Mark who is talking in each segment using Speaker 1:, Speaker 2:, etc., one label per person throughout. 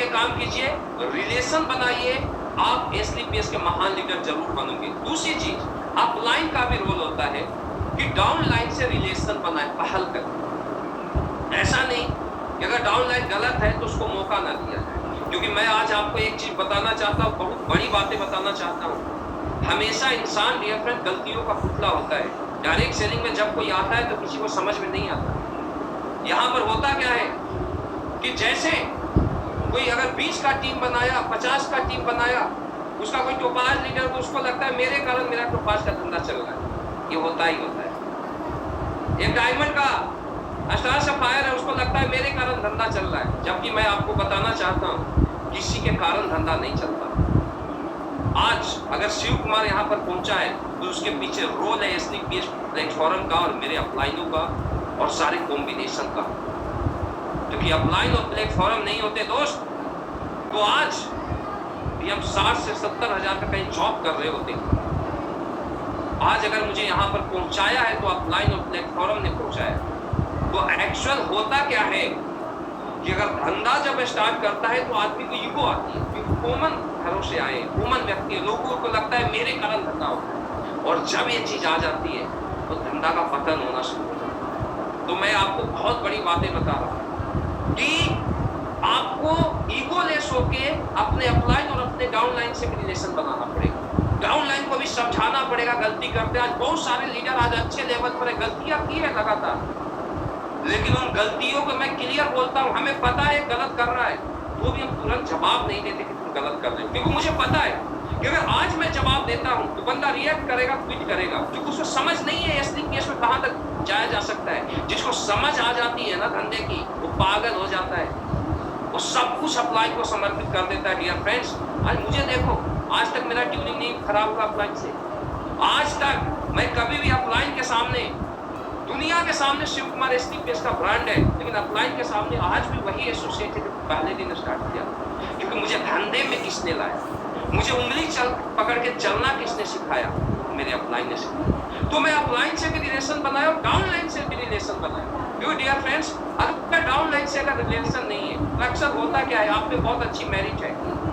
Speaker 1: ये काम कीजिए, रिलेशन बनाइए, आप एसलीपीएस के महान लीडर जरूर बनोगे। दूसरी चीज, अपलाइन का भी रोल होता है कि डाउन लाइन से रिलेशन बनाए, पहल करें। ऐसा नहीं कि अगर डाउन लाइन गलत है तो उसको मौका ना दिया जाए। क्योंकि मैं आज आपको एक चीज बताना चाहता हूँ, बहुत बड़ी बातें बताना चाहता हूँ। हमेशा इंसान डियर फ्रेंड गलतियों का पुतला होता है। डायरेक्ट सेलिंग में जब कोई आता है तो किसी को समझ में नहीं आता। यहाँ पर होता क्या है कि जैसे कोई अगर 20 का टीम बनाया, 50 का टीम बनाया, उसका कोई टोपाज लीडर, तो उसको लगता है मेरे कारण मेरा टोपाज का धंधा चल रहा है। ये होता ही होता है। एक डायमंड का स्टार सफायर है, उसको लगता है मेरे कारण धंधा चल रहा है। जबकि मैं आपको बताना चाहता हूँ किसी के कारण धंधा नहीं चलता। आज अगर शिव कुमार यहाँ पर पहुंचा है तो उसके पीछे रोल है एसलीपीएस प्लेटफॉर्म का और मेरे अपलाइनों का और सारे कॉम्बिनेशन का। क्योंकि अपलाइन और प्लेटफॉर्म नहीं होते दोस्त तो आज भी हम 60 से 70 हजार का कहीं जॉब कर रहे होते। आज अगर मुझे यहाँ पर पहुंचाया है तो अपलाइन और प्लेटफॉर्म ने पहुंचाया। तो एक्चुअल होता क्या है कि अगर धंधा जब स्टार्ट करता है तो आदमी को ईगो आती है, क्योंकि कॉमन घरों से आए, कॉमन व्यक्ति, लोगों को लगता है मेरे कारण धंधा होता है। और जब ये चीज आ जाती है तो धंधा का पतन होना शुरू हो जाता है। तो मैं आपको बहुत बड़ी बातें बता रहा हूँ कि आपको ईगोलेस होके अपने अपलाइन और अपने डाउनलाइन से रिलेशन बनाना पड़ेगा। डाउनलाइन को भी समझाना पड़ेगा गलती करते। आज बहुत सारे लीडर आज अच्छे लेवल पर है, गलतियां की है लगातार, लेकिन उन गलतियों को मैं क्लियर बोलता हूं, हमें पता है गलत कर रहा है तो भी हम तुरंत जवाब नहीं देते कि तुम गलत कर रहे हो। क्योंकि मुझे पता है कि अगर आज मैं जवाब देता हूं तो बंदा रिएक्ट करेगा, ट्वीट करेगा, क्योंकि उसको समझ नहीं है एसलीपीएस में कहां तक जाया जा सकता है। जिसको समझ आ जाती है ना धंधे की, वो पागल हो जाता है, वो सब कुछ अपलाइन को समर्पित कर देता है। डियर फ्रेंड्स, आज मुझे देखो, आज तक मेरा ट्यूनिंग नहीं खराब हुआ अपलाइन से। आज तक मैं कभी भी अपलाइन के सामने, दुनिया के सामने शिव कुमार एसलीपीएस का ब्रांड है, लेकिन अपलाइन के सामने आज भी वही एसोसिएट है जो पहले दिन स्टार्ट किया। क्योंकि मुझे धंधे में किसने लाया, मुझे उंगली पकड़ के चलना किसने सिखाया, मेरे अपलाइन ने सिखाया। तो मैं अपलाइन से भी रिलेशन बनाया और डाउनलाइन से भी रिलेशन बनाया। क्योंकि डियर फ्रेंड्स, अगर डाउनलाइन से अगर रिलेशन नहीं है तो अक्सर होता क्या है, आप में बहुत अच्छी मेरिट है,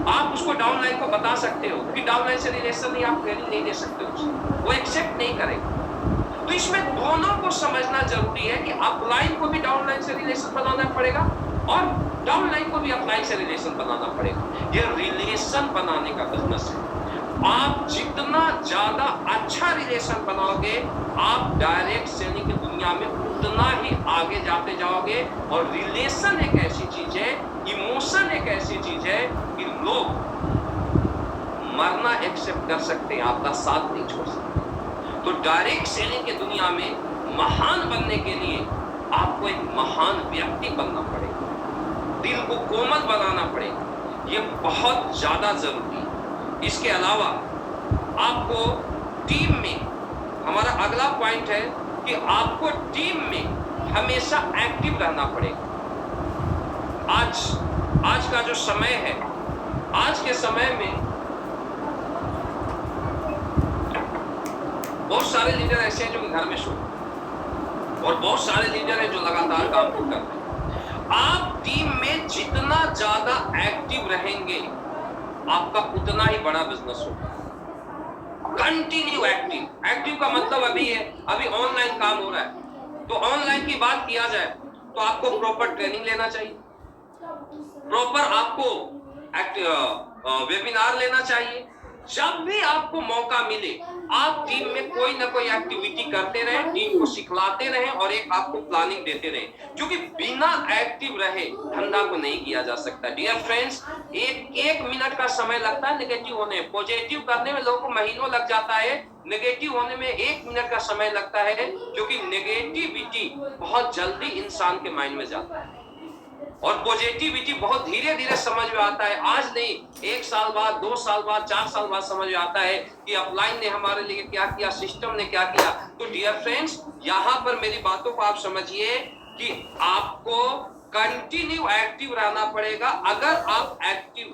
Speaker 1: आप उसको डाउनलाइन को बता सकते हो कि डाउनलाइन से रिलेशन नहीं, आप ट्रेनिंग नहीं दे सकते उसको, वो एक्सेप्ट नहीं करेगा। तो इसमें दोनों को समझना जरूरी है कि अपलाइन को भी डाउनलाइन से रिलेशन बनाना पड़ेगा और डाउनलाइन को भी अपलाइन से रिलेशन बनाना पड़ेगा। ये रिलेशन बनाने का बिजनेस है। आप जितना ज्यादा अच्छा रिलेशन बनाओगे, आप डायरेक्ट सेलिंग की दुनिया में उतना ही आगे जाते जाओगे। और रिलेशन एक ऐसी चीज है, इमोशन एक ऐसी चीज है कि लोग मरना एक्सेप्ट कर सकते हैं, आपका साथ नहीं छोड़ सकते। तो डायरेक्ट सेलिंग की दुनिया में महान बनने के लिए आपको एक महान व्यक्ति बनना पड़ेगा, दिल को कोमल बनाना पड़ेगा। ये बहुत ज्यादा जरूरी है। इसके अलावा आपको टीम में, हमारा अगला पॉइंट है कि आपको टीम में हमेशा एक्टिव रहना पड़ेगा। आज का जो समय है, आज के समय में बहुत सारे लीडर ऐसे हैं जो घर में सो, और बहुत सारे लीडर हैं जो लगातार काम करते हैं। आप टीम में जितना ज्यादा एक्टिव रहेंगे, आपका उतना ही बड़ा बिजनेस होगा। Continue active. एक्टिव का मतलब अभी ऑनलाइन काम हो रहा है, तो ऑनलाइन की बात किया जाए तो आपको प्रॉपर ट्रेनिंग लेना चाहिए, प्रॉपर आपको वेबिनार लेना चाहिए। जब भी आपको मौका मिले, आप टीम में कोई ना कोई एक्टिविटी करते रहे, टीम को सिखलाते रहे और एक आपको प्लानिंग देते रहे, क्योंकि बिना एक्टिव रहे धंधा को नहीं किया जा सकता। डियर फ्रेंड्स, एक मिनट का समय लगता है नेगेटिव होने, पॉजिटिव करने में लोगों को महीनों लग जाता है, नेगेटिव होने में 1 मिनट का समय लगता है, क्योंकि नेगेटिविटी बहुत जल्दी इंसान के माइंड में जाता है और पॉजिटिविटी बहुत धीरे धीरे समझ में आता है। आज नहीं, 1 साल बाद, 2 साल बाद, 4 साल बाद समझ में आता है कि अपलाइन ने हमारे लिए क्या किया, सिस्टम ने क्या किया। तो डियर फ्रेंड्स, यहाँ पर मेरी बातों को आप समझिए कि आपको कंटिन्यू एक्टिव रहना पड़ेगा। अगर आप एक्टिव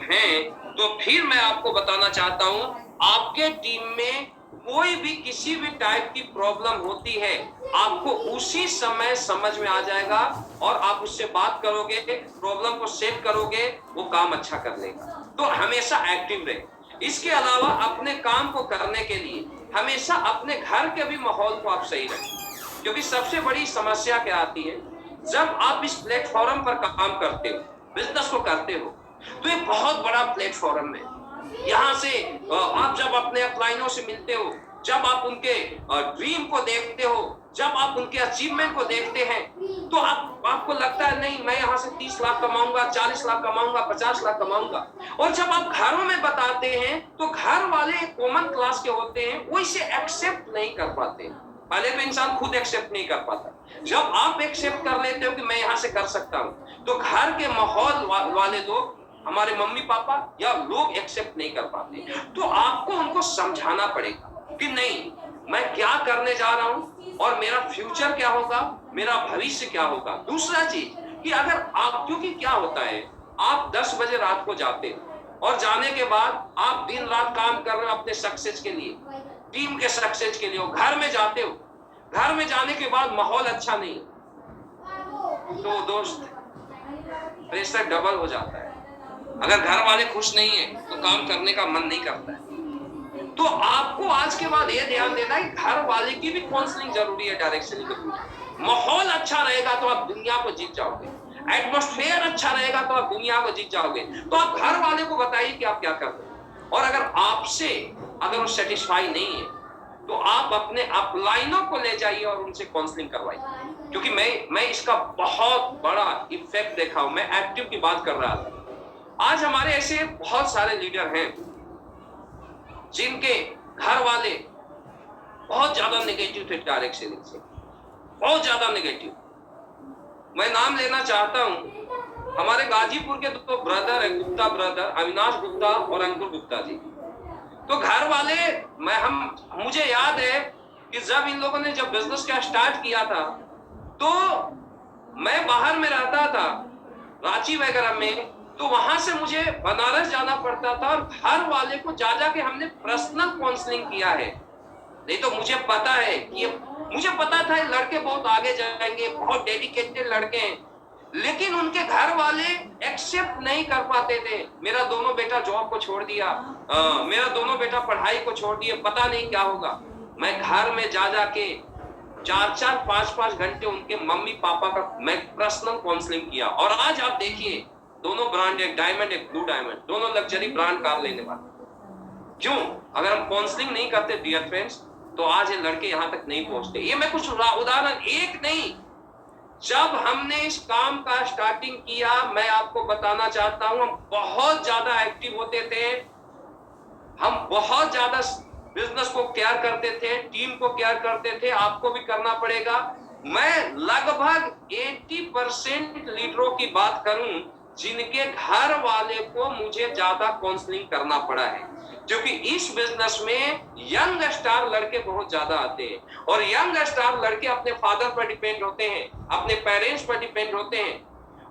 Speaker 1: हैं तो फिर मैं आपको बताना चाहता हूं, आपके टीम में कोई भी किसी भी टाइप की प्रॉब्लम होती है, आपको उसी समय समझ में आ जाएगा और आप उससे बात करोगे, प्रॉब्लम को सेट करोगे, वो काम अच्छा कर लेगा। तो हमेशा एक्टिव रहे। इसके अलावा अपने काम को करने के लिए हमेशा अपने घर के भी माहौल को आप सही रखें, क्योंकि सबसे बड़ी समस्या क्या आती है, जब आप इस प्लेटफॉर्म पर काम करते हो, बिजनेस को करते हो, तो ये बहुत बड़ा प्लेटफॉर्म है। यहाँ से आप जब अपने अपलाइनों से मिलते हो, जब आप उनके ड्रीम को देखते हो, जब आप उनके अचीवमेंट को देखते हैं, तो आपको लगता है नहीं, मैं यहाँ से 30 लाख कमाऊंगा, 40 लाख कमाऊंगा, 50 लाख कमाऊंगा। और जब आप घरों में बताते हैं, तो घर वाले कॉमन क्लास के होते हैं, वो इसे एक्सेप्ट नहीं कर पाते। पहले तो इंसान खुद एक्सेप्ट नहीं कर पाता, जब आप एक्सेप्ट कर लेते हो कि मैं यहाँ से कर सकता हूँ, तो घर के माहौल वाले लोग, हमारे मम्मी पापा या लोग एक्सेप्ट नहीं कर पाते। तो आपको उनको समझाना पड़ेगा कि नहीं, मैं क्या करने जा रहा हूं और मेरा फ्यूचर क्या होगा, मेरा भविष्य क्या होगा। दूसरा चीज कि अगर आप, क्योंकि क्या होता है, आप 10 बजे रात को जाते हो और जाने के बाद आप दिन रात काम कर रहे हो अपने सक्सेस के लिए, टीम के सक्सेस के लिए, घर में जाते हो, घर में जाने के बाद माहौल अच्छा नहीं, तो दोस्त प्रेशर डबल हो जाता है। अगर घर वाले खुश नहीं है तो काम करने का मन नहीं करता है। तो आपको आज के बाद ये ध्यान देना है, घर वाले की भी काउंसलिंग जरूरी है। डायरेक्शन माहौल अच्छा रहेगा तो आप दुनिया को जीत जाओगे, एटमॉस्फेयर अच्छा रहेगा तो आप दुनिया को जीत जाओगे। तो आप घर वाले को बताइए कि आप क्या कर रहे हैं, और अगर आपसे अगर वो सेटिस्फाई नहीं है तो आप अपने अपलाइनों को ले जाइए और उनसे काउंसलिंग करवाइए, क्योंकि मैं इसका बहुत बड़ा इफेक्ट देखा हूं। मैं एक्टिव की बात कर रहा था। आज हमारे ऐसे बहुत सारे लीडर हैं जिनके घर वाले बहुत ज्यादा नेगेटिव थे, डायरेक्शन से बहुत ज्यादा नेगेटिव। मैं नाम लेना चाहता हूं, हमारे गाजीपुर के दो ब्रदर हैं, गुप्ता ब्रदर, अविनाश गुप्ता और अंकुर गुप्ता जी। तो घर वाले, मुझे याद है कि जब इन लोगों ने जब बिजनेस का स्टार्ट किया था, तो मैं बाहर में रहता था, रांची वगैरह में, तो वहां से मुझे बनारस जाना पड़ता था और घर वाले को जा के हमने पर्सनल काउंसलिंग किया है। नहीं तो मुझे पता है कि मुझे पता था ये लड़के बहुत आगे जाएंगे, बहुत डेडिकेटेड लड़के हैं, लेकिन उनके घर वाले एक्सेप्ट नहीं कर पाते थे। मेरा दोनों बेटा जॉब को छोड़ दिया, मेरा दोनों बेटा पढ़ाई को छोड़ दिया, पता नहीं क्या होगा। मैं घर में जा के 4-4, 5-5 घंटे उनके मम्मी पापा का मैं पर्सनल काउंसलिंग किया। और आज आप देखिए, दोनों ब्रांड, एक डायमंड एक ब्लू डायमंड, दोनों लग्जरी ब्रांड कार लेने वाले। क्यों? अगर हम काउंसलिंग नहीं करते डियर फ्रेंड्स, तो आज ये लड़के यहां तक नहीं पहुंचते। ये मैं कुछ उदाहरण एक नहीं, जब हमने इस काम का स्टार्टिंग किया, मैं आपको बताना चाहता हूं, हम बहुत ज्यादा एक्टिव होते थे, हम बहुत ज्यादा बिजनेस को केयर करते थे, टीम को केयर करते थे। आपको भी करना पड़ेगा। मैं लगभग 80% लीडरों की बात करूं जिनके घर वाले को मुझे ज्यादा काउंसलिंग करना पड़ा है, क्योंकि इस बिजनेस में यंग स्टार लड़के बहुत ज्यादा आते हैं, और यंग स्टार लड़के अपने फादर पर डिपेंड होते हैं, अपने पेरेंट्स पर डिपेंड होते हैं।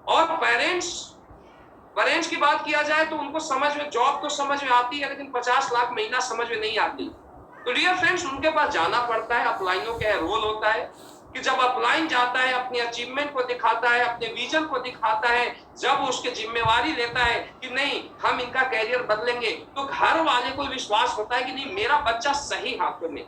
Speaker 1: और पेरेंट्स की बात किया जाए तो उनको समझ में, जॉब तो समझ में आती है, लेकिन 50 लाख महीना समझ में नहीं आती। तो डियर फ्रेंड्स, उनके पास जाना पड़ता है। अपलाइनों का रोल होता है कि जब अपलाइन जाता है, अपने अचीवमेंट को दिखाता है, अपने विजन को दिखाता है, जब वो उसकी जिम्मेवारी लेता है कि नहीं हम इनका कैरियर बदलेंगे, तो घर वाले को विश्वास होता है कि नहीं मेरा बच्चा सही हाथों में।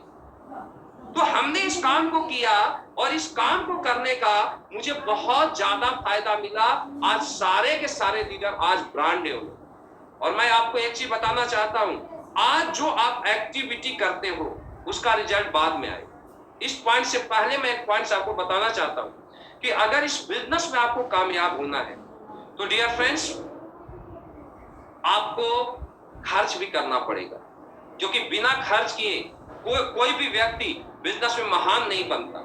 Speaker 1: तो हमने इस काम को किया, और इस काम को करने का मुझे बहुत ज्यादा फायदा मिला। आज सारे के सारे लीडर आज ब्रांड है। और मैं आपको एक चीज बताना चाहता हूं, आज जो आप एक्टिविटी करते हो उसका रिजल्ट बाद में आए। इस पॉइंट से पहले मैं एक पॉइंट आपको बताना चाहता हूं कि अगर इस बिजनेस में आपको कामयाब होना है, तो डियर फ्रेंड्स, आपको खर्च भी करना पड़ेगा, क्योंकि बिना खर्च किए कोई भी व्यक्ति बिजनेस में महान नहीं बनता।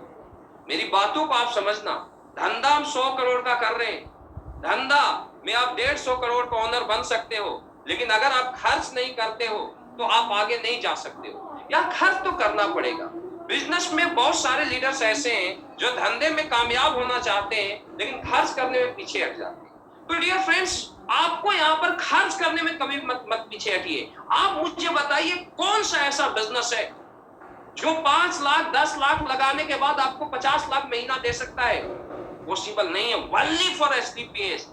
Speaker 1: मेरी बातों को आप समझना। धंधा हम 100 करोड़ का कर रहे हैं, धंधा में आप 150 करोड़ का ओनर बन सकते हो, लेकिन अगर आप खर्च नहीं करते हो तो आप आगे नहीं जा सकते हो। या खर्च तो करना पड़ेगा। बिजनेस में बहुत सारे लीडर्स ऐसे हैं जो धंधे में कामयाब होना चाहते हैं, लेकिन खर्च करने में पीछे हट जाते हैं। तो डियर फ्रेंड्स, आपको यहाँ पर खर्च करने में कभी मत पीछे हटिए। आप मुझे बताइए कौन सा ऐसा बिजनेस है जो 5 लाख 10 लाख लगाने के बाद आपको 50 लाख महीना दे सकता है, पॉसिबल नहीं है, ओनली फॉर एसटीपीएस।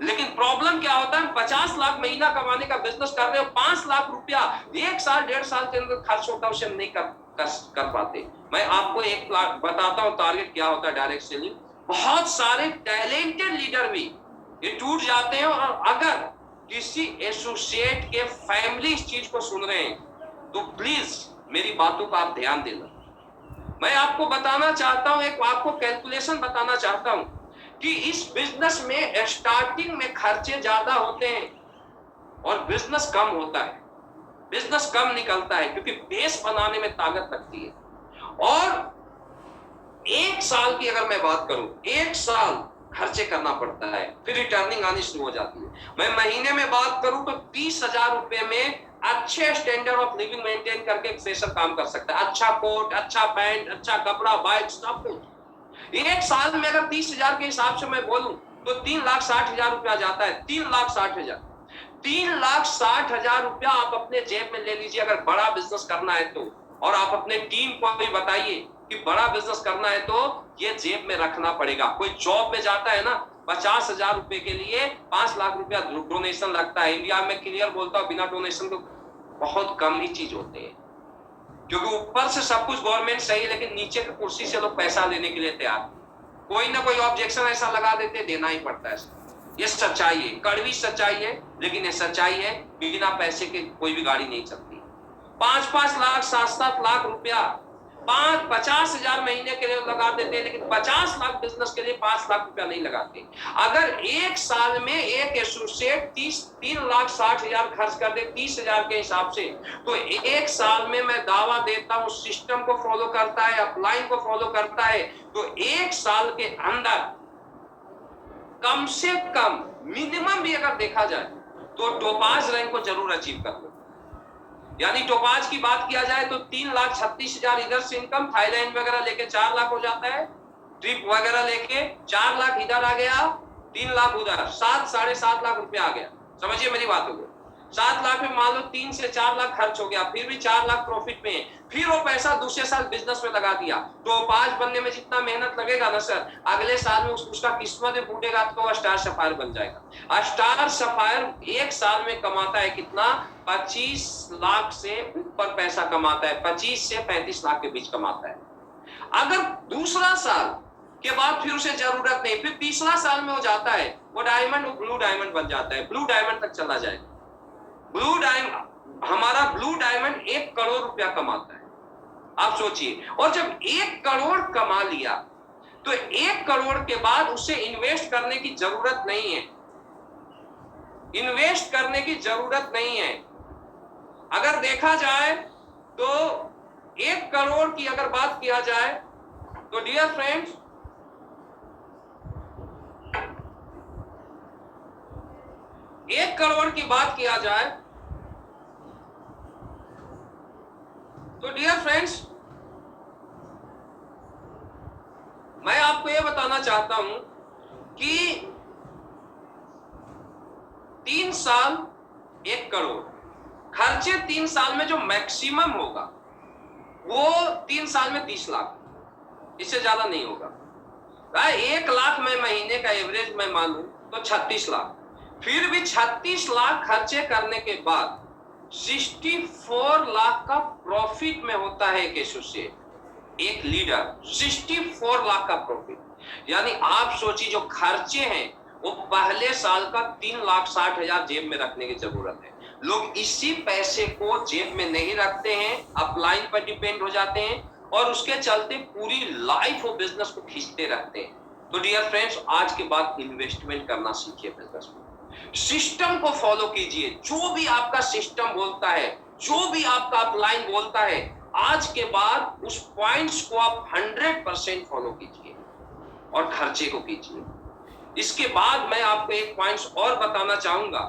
Speaker 1: लेकिन प्रॉब्लम क्या होता है, 50 लाख महीना कमाने का बिजनेस कर रहे हो, 5 लाख रुपया 1 साल 1.5 साल के अंदर खर्च होता है, उसे नहीं कर पाते। मैं आपको एक बताता हूं टारगेट क्या होता है डायरेक्ट सेलिंग। बहुत सारे टैलेंटेड लीडर भी ये टूट जाते हैं। और अगर किसी एसोसिएट के फैमिली इस चीज को सुन रहे हैं तो प्लीज मेरी बातों का आप ध्यान देना। मैं आपको बताना चाहता हूं, एक आपको कैलकुलेशन बताना चाहता हूं कि इस बिजनेस में स्टार्टिंग में खर्चे ज्यादा होते हैं और बिजनेस कम होता है, बिजनेस कम निकलता है, क्योंकि बेस बनाने में ताकत लगती है। और 1 साल की अगर मैं बात करूं, 1 साल खर्चे करना पड़ता है, फिर रिटर्निंग आनी शुरू हो जाती है। मैं महीने में बात करूं तो 30,000 रुपए में अच्छे स्टैंडर्ड ऑफ लिविंग मेंटेन करके एक फ्रेशर काम कर सकता है। अच्छा कोट, अच्छा पैंट, अच्छा कपड़ा, बाइक, सब कुछ। 1 साल में अगर 30,000 के हिसाब से मैं बोलूं तो 3,60,000 रुपया जाता है। 3,60,000, 3,60,000 रुपया आप अपने जेब में ले लीजिए अगर बड़ा बिजनेस करना है तो। और आप अपने टीम को भी बताइए कि बड़ा बिजनेस करना है तो ये जेब में रखना पड़ेगा। कोई जॉब में जाता है ना, 50,000 रुपए के लिए 5 लाख रुपया डोनेशन लगता है। इंडिया में क्लियर बोलता हूं, बिना डोनेशन तो बहुत कम ही चीज होते हैं, क्योंकि ऊपर से सब कुछ गवर्नमेंट सही है, लेकिन नीचे की कुर्सी से लोग पैसा देने के लिए तैयार, कोई ना कोई ऑब्जेक्शन ऐसा लगा देते, देना ही पड़ता है। ये सच्चाई है, कड़वी सच्चाई है, लेकिन ये सच्चाई है। बिना पैसे के कोई भी गाड़ी नहीं चलती। 5-5 लाख 7-7 लाख रुपया 50,000 महीने के लिए लगा देते हैं, लेकिन 50 लाख बिजनेस के लिए 5 लाख रुपया नहीं लगाते। अगर 1 साल में एक एसोसिएट 3,60,000 खर्च कर दे 30,000 के हिसाब से, तो 1 साल में मैं दावा देता हूं सिस्टम को फॉलो करता है, अपलाइन को फॉलो करता है, तो 1 साल के अंदर कम से कम मिनिमम भी अगर देखा जाए तो टोपाज रैंक को जरूर अचीव कर लो। यानी टोपाज की बात किया जाए तो 3,36,000 इधर से इनकम, थाईलैंड वगैरह लेके 4 लाख हो जाता है, ट्रिप वगैरह लेके 4 लाख इधर आ गया, 3 लाख उधर, 7-7.5 लाख रुपया आ गया। समझिए मेरी बात को, 7 लाख में मान लो 3 से 4 लाख खर्च हो गया, फिर भी 4 लाख प्रॉफिट में है। फिर वो पैसा दूसरे साल बिजनेस में लगा दिया। टोपाज बनने में जितना मेहनत लगेगा ना सर, अगले साल में उसका किस्मत फूटेगा तो स्टार सफायर बन जाएगा। स्टार सफायर 1 साल में कमाता है कितना, 25 लाख से ऊपर पैसा कमाता है, 25 से 35 लाख के बीच कमाता है। अगर दूसरा साल के बाद फिर उसे जरूरत नहीं, फिर तीसरा साल में हो जाता है, वो डायमंड, वो ब्लू डायमंड बन जाता है, ब्लू डायमंड तक चला जाएगा। ब्लू डायमंड, हमारा ब्लू डायमंड 1 करोड़ रुपया कमाता है, आप सोचिए। और जब 1 करोड़ कमा लिया तो 1 करोड़ के बाद उसे इन्वेस्ट करने की जरूरत नहीं है, इन्वेस्ट करने की जरूरत नहीं है। अगर देखा जाए तो 1 करोड़ की अगर बात किया जाए तो डियर फ्रेंड्स, 1 करोड़ की बात किया जाए तो डियर फ्रेंड्स, मैं आपको यह बताना चाहता हूं कि 3 साल 1 करोड़ खर्चे, 3 साल में जो मैक्सिमम होगा वो 3 साल में 30 लाख, इससे ज्यादा नहीं होगा। 1 लाख में महीने का एवरेज मैं मानूं तो 36 लाख, फिर भी 36 लाख खर्चे करने के बाद 64 लाख का प्रॉफिट में होता है एक एसोसिएट, एक लीडर, 64 लाख का प्रॉफिट। यानी आप सोचिए जो खर्चे हैं वो पहले साल का 3,60,000 जेब में रखने की जरूरत है। लोग इसी पैसे को जेब में नहीं रखते हैं, अपलाइन पर डिपेंड हो जाते हैं और उसके चलते पूरी लाइफ वो बिजनेस को खींचते रहते हैं। तो डियर फ्रेंड्स, आज के बाद इन्वेस्टमेंट करना सीखिए बिजनेस में, सिस्टम को फॉलो कीजिए। जो भी आपका सिस्टम बोलता है, जो भी आपका अपलाइन बोलता है, आज के बाद उस पॉइंट्स को आप 100% फॉलो कीजिए और खर्चे को कीजिए। इसके बाद मैं आपको एक पॉइंट्स और बताना चाहूंगा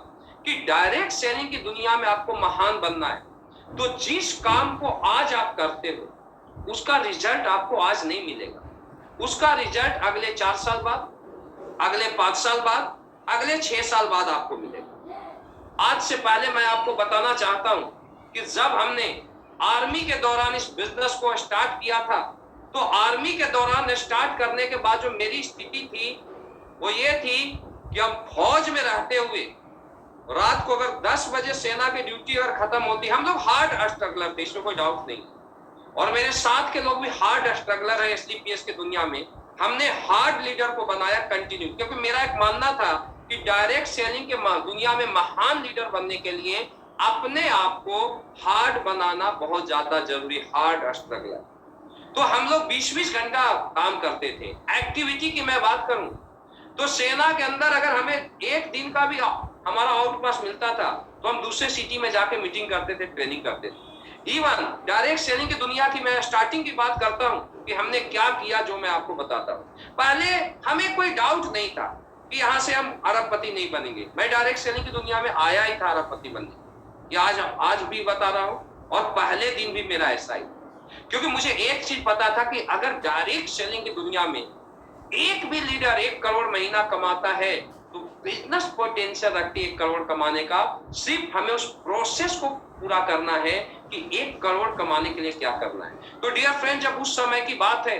Speaker 1: कि डायरेक्ट सेलिंग की दुनिया में आपको महान बनना है तो जिस काम को आज आप करते हो उसका रिजल्ट आपको आज नहीं मिलेगा, उसका रिजल्ट अगले 4 साल बाद, अगले 5 साल बाद, अगले 6 साल बाद आपको मिलेगा। आज से पहले मैं आपको बताना चाहता हूं कि जब हमने आर्मी के दौरान इस बिजनेस को स्टार्ट किया था। तो आर्मी के दौरान स्टार्ट करने के बाद जो मेरी स्थिति थी वो ये थी कि हम फौज में रहते हुए रात को अगर 10 बजे सेना की ड्यूटी अगर खत्म होती, हम लोग हार्ड स्ट्रगलर थे, इसमें कोई डाउट नहीं, और मेरे साथ के लोग भी हार्ड स्ट्रगलर है एसलीपीएस की दुनिया में। हमने हार्ड लीडर को बनाया कंटिन्यू, क्योंकि मेरा एक मानना था कि डायरेक्ट सेलिंग के दुनिया में महान लीडर बनने के लिए अपने आप को हार्ड बनाना बहुत ज्यादा जरूरी, हार्ड स्ट्रगलर। तो हम लोग 20-20 घंटा काम करते थे। एक्टिविटी की मैं बात करूं तो सेना के अंदर अगर हमें एक दिन का भी हमारा आउट पास मिलता था तो हम दूसरे सिटी में जाके मीटिंग करते थे, ट्रेनिंग करते थे। इवन डायरेक्ट सेलिंग की दुनिया की मैं स्टार्टिंग की बात करता हूं कि हमने क्या किया, जो मैं आपको बताता हूं। पहले हमें कोई डाउट नहीं था कि यहां से हम अरबपति नहीं बनेंगे। मैं डायरेक्ट सेलिंग की दुनिया में आया ही था अरबपति बनने, ये आज भी बता रहा हूं, और पहले दिन भी मेरा ऐसा ही, क्योंकि मुझे एक चीज पता था कि अगर डायरेक्ट सेलिंग की दुनिया में एक भी लीडर 1 करोड़ महीना कमाता है तो बिजनेस पोटेंशियल रखती है 1 करोड़ कमाने का। सिर्फ हमें उस प्रोसेस को पूरा करना है कि 1 करोड़ कमाने के लिए क्या करना है। तो डियर फ्रेंड, जब उस समय की बात है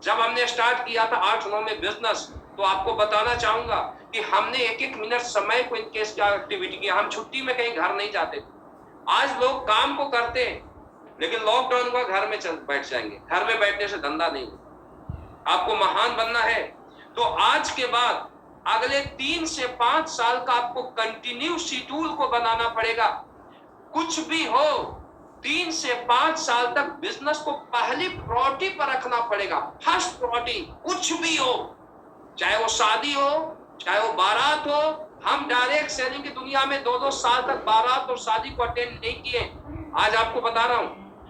Speaker 1: जब हमने स्टार्ट किया था 8-9 में बिजनेस, तो आपको बताना चाहूंगा कि हमने 1-1 मिनट समय को इनकेस क्या एक्टिविटी किया। हम छुट्टी में कहीं घर नहीं जाते थे। आज लोग काम को करते हैं लेकिन लॉकडाउन हुआ घर में बैठ जाएंगे। घर में बैठने से धंधा नहीं। आपको महान बनना है तो आज के बाद अगले 3 से 5 साल का आपको कंटिन्यू शेड्यूल को बनाना पड़ेगा। कुछ भी हो 3 से 5 साल तक बिजनेस को पहली प्रायोरिटी पर रखना पड़ेगा, फर्स्ट प्रायोरिटी। कुछ भी हो, चाहे वो शादी हो, चाहे वो बारात हो। हम डायरेक्ट सेलिंग की दुनिया में 2-2 साल तक बारात और शादी को अटेंड नहीं किए। आज आपको बता रहा हूं,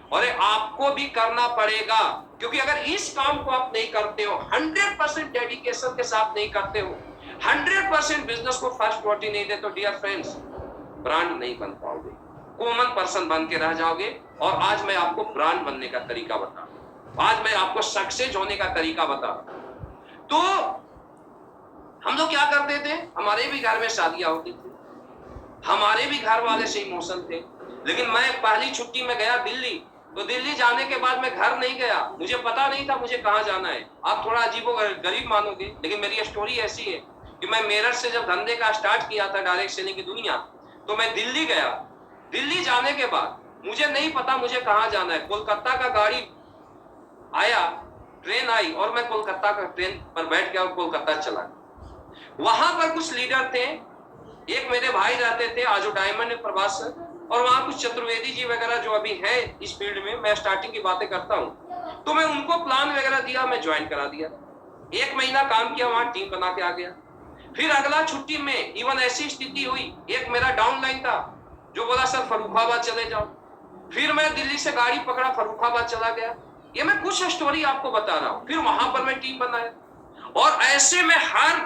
Speaker 1: और आपको भी करना पड़ेगा, क्योंकि अगर इस काम को आप नहीं करते हो, 100% डेडिकेशन के साथ नहीं करते हो, 100% बिजनेस को फर्स्ट प्रायोरिटी नहीं देते, तो डियर फ्रेंड्स, ब्रांड नहीं बन पाओगे, कॉमन पर्सन बन के रह जाओगे। और आज मैं आपको ब्रांड बनने का तरीका बता रहा हूं, आज मैं आपको सक्सेस होने का तरीका बता रहा हूं। तो हम लोग क्या करते थे, हमारे भी घर में शादियां होती थी, हमारे भी घर वाले से इमोशन थे। लेकिन मैं पहली छुट्टी में गया दिल्ली, तो दिल्ली जाने के बाद मैं घर नहीं गया, मुझे पता नहीं था मुझे कहाँ जाना है। आप थोड़ा अजीबो गरीब मानोगे, लेकिन मेरी स्टोरी ऐसी है कि मैं मेरठ से जब धंधे का स्टार्ट किया था डायरेक्ट सेलिंग की दुनिया, तो मैं दिल्ली गया। दिल्ली जाने के बाद मुझे नहीं पता मुझे कहाँ जाना है। कोलकाता का गाड़ी आया, ट्रेन आई, और मैं कोलकाता का ट्रेन पर बैठ गया और कोलकाता चला। वहां पर कुछ लीडर थे, एक मेरे भाई रहते थे आजू डायमंड में, प्रभास सर, और वहां कुछ चतुर्वेदी जी वगैरह जो अभी है इस फील्ड में, मैं स्टार्टिंग की बातें करता हूं। तो मैं उनको प्लान वगैरह दिया, मैं ज्वाइन करा दिया। 1 महीना काम किया, वहां टीम बना के आ गया। फिर अगला छुट्टी में इवन ऐसी स्थिति हुई, एक मेरा डाउन लाइन था जो बोला सर फर्रुखाबाद चले जाओ। फिर मैं दिल्ली से गाड़ी पकड़ा, फर्रुखाबाद चला गया। ये मैं कुछ स्टोरी आपको बता रहा हूँ। फिर वहां पर मैं टीम बनाया, और ऐसे में हर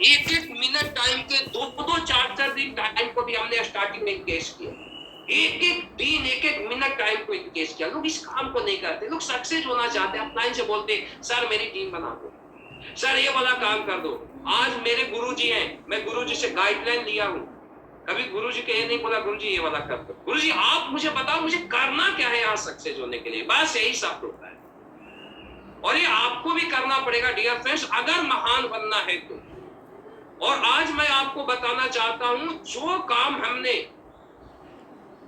Speaker 1: 1-1 मिनट टाइम के 2-2, 4-4 दिन टाइम को भी हमने स्टार्टिंग में इंगेज किया। 1-1 दिन, 1-1 मिनट टाइम को इंगेज किया। लोग इस काम को नहीं करते, लोग सक्सेस होना चाहते हैं, अपना से बोलते सर मेरी टीम बना दो, सर ये वाला काम कर दो। आज मेरे गुरुजी हैं, मैं गुरुजी से गाइडलाइन लिया हूँ। कभी गुरुजी के ये नहीं बोला गुरुजी ये वाला कर दो, गुरुजी आप मुझे बताओ मुझे करना क्या है यहाँ सक्सेस होने के लिए, बस यही सब होता है। और ये आपको भी करना पड़ेगा डियर फ्रेंड्स, अगर महान बनना है तो। और आज मैं आपको बताना चाहता हूं, जो काम हमने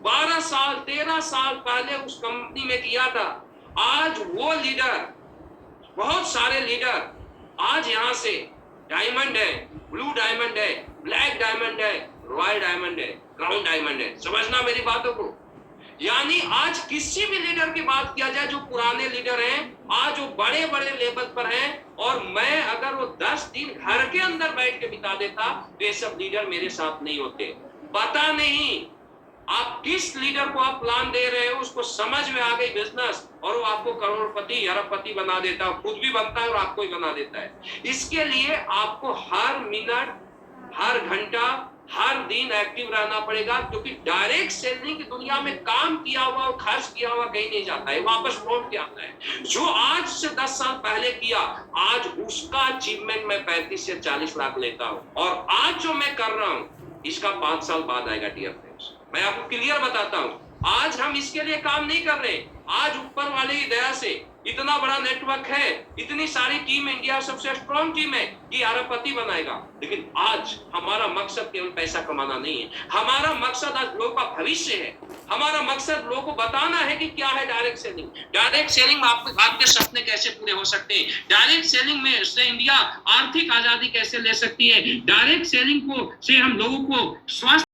Speaker 1: 12 साल 13 साल पहले उस कंपनी में किया था, आज वो लीडर, बहुत सारे लीडर आज यहां से डायमंड है, ब्लू डायमंड है, ब्लैक डायमंड है, रॉयल डायमंड है, क्राउन डायमंड है। समझना मेरी बातों को। यानी आज किसी भी लीडर की बात किया जाए जो पुराने लीडर हैं, आज वो बड़े बड़े लेवल पर हैं, और मैं अगर वो 10 दिन घर के अंदर बैठ के बिता देता तो ये सब लीडर मेरे साथ नहीं होते। पता नहीं आप किस लीडर को आप प्लान दे रहे हो, उसको समझ में आ गई बिजनेस, और वो आपको करोड़पति अरबपति बना देता है, खुद भी बनता है और आपको ही बना देता है। इसके लिए आपको हर मिनट, हर घंटा, हर दिन एक्टिव रहना पड़ेगा, क्योंकि डायरेक्ट सेलिंग की दुनिया में काम किया हुआ और खर्च किया हुआ कहीं नहीं जाता है, वापस लौट के आता है। जो आज से 10 साल पहले किया, आज उसका अचीवमेंट मैं 35 से 40 लाख लेता हूं, और आज जो मैं कर रहा हूं इसका 5 साल बाद आएगा डियर फ्रेंड्स। मैं आपको क्लियर बताता हूं, आज हम इसके लिए काम नहीं कर रहे। आज ऊपर वाले की दया से इतना बड़ा नेटवर्क है, इतनी सारी टीम, इंडिया सबसे स्ट्रॉन्ग टीम है कि अरबपति बनाएगा। लेकिन आज हमारा मकसद केवल पैसा कमाना नहीं है, हमारा मकसद आज लोगों का भविष्य है। हमारा मकसद लोगों को बताना है कि क्या है डायरेक्ट सेलिंग। डायरेक्ट सेलिंग में आपके सपने कैसे पूरे हो सकते हैं, डायरेक्ट सेलिंग में से इंडिया आर्थिक आजादी कैसे ले सकती है, डायरेक्ट सेलिंग को से हम लोगों को स्वास्थ्य